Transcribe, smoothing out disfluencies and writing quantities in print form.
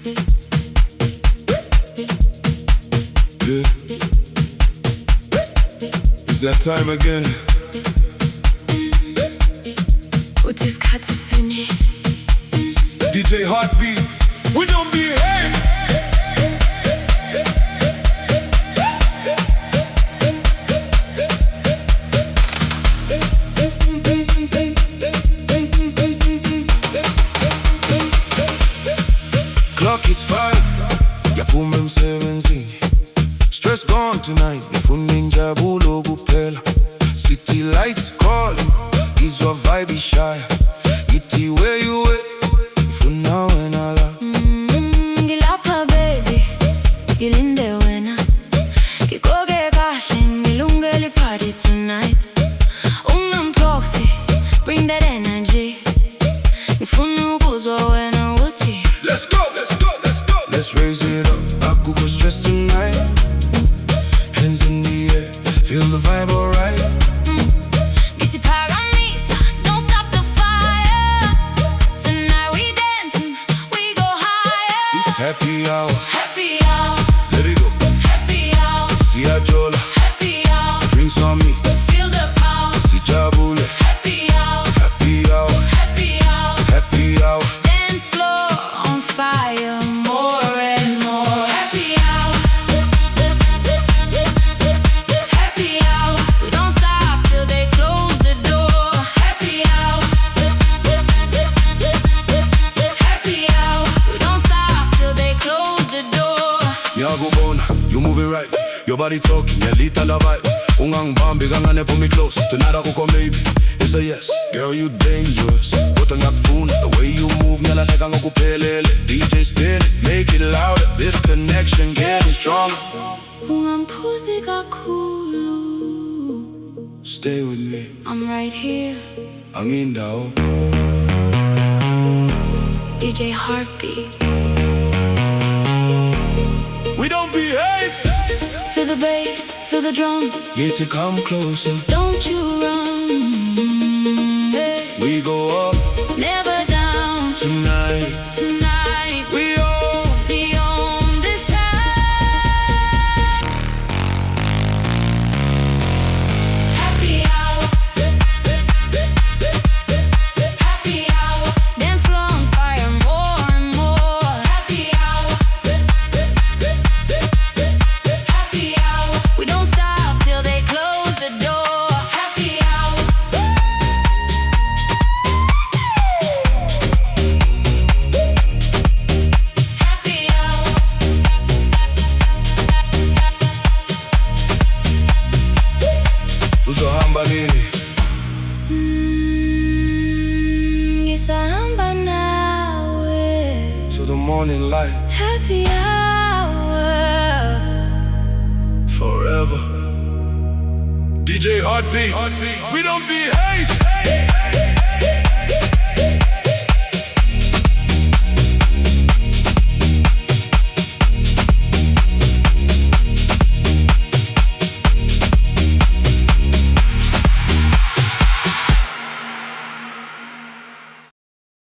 Yeah. It's that time again. Utiskhathi sini DJ Heartbeat, we don't behave. Clock hits 5, yaphuma emsebenzini. Stress gone tonight, ngifuna injabulo kuphela. City lights calling, izwa vibe ishaya. Ngithi where you at, ngifuna wena la. ngilapha baby, ngilinde wena, ngikoke kahle, ngilungele i-party tonight. Ungamproxy, bring that energy, ngifuna ukuzwa wena uthi Let's go, let's go, let's go. Let's raise it up, akukho stress tonight. Hands in the air, feel the vibe alright. ngithi phakamisa, don't stop the fire. Tonight we dancing, we go higher. It's happy hour, Happy hour, let it go. happy hour, Siyajola, happy hour, drinks on me. feel the power. Sijabule, Happy hour, happy hour, happy hour, happy hour. dance floor on fire, more and more. Happy hour, happy hour, we don't stop till they close the door. Happy hour, happy hour, we don't stop till they close the door. Ngiyakubona, you move it right. Your body talking, yalita la vibe. Ungangibambi kangane pull me close. Tonight akukho maybe, it's a yes. Girl, you dangerous, kodwa ngiyakufuna. The way you move, ngiyalahleka ngokuphelele. DJ spin it, make it louder. This connection getting stronger. Ungamphuzi kakhulu, Stay with me, I'm right here. angindawo. DJ Heartbeat, We don't behave. feel the bass, feel the drum, Get to come closer. don't you run. Hey. We go up Never down, tonight. tonight We own this time. Happy hour, happy hour, dance floor on fire, more and more. Happy hour, happy hour, we don't stop till they close the door. Happy hour, happy hour, uzohamba nini? ngisahamba nawe. To the morning light, Happy hour, forever. DJ Heartbeat, we don't behave.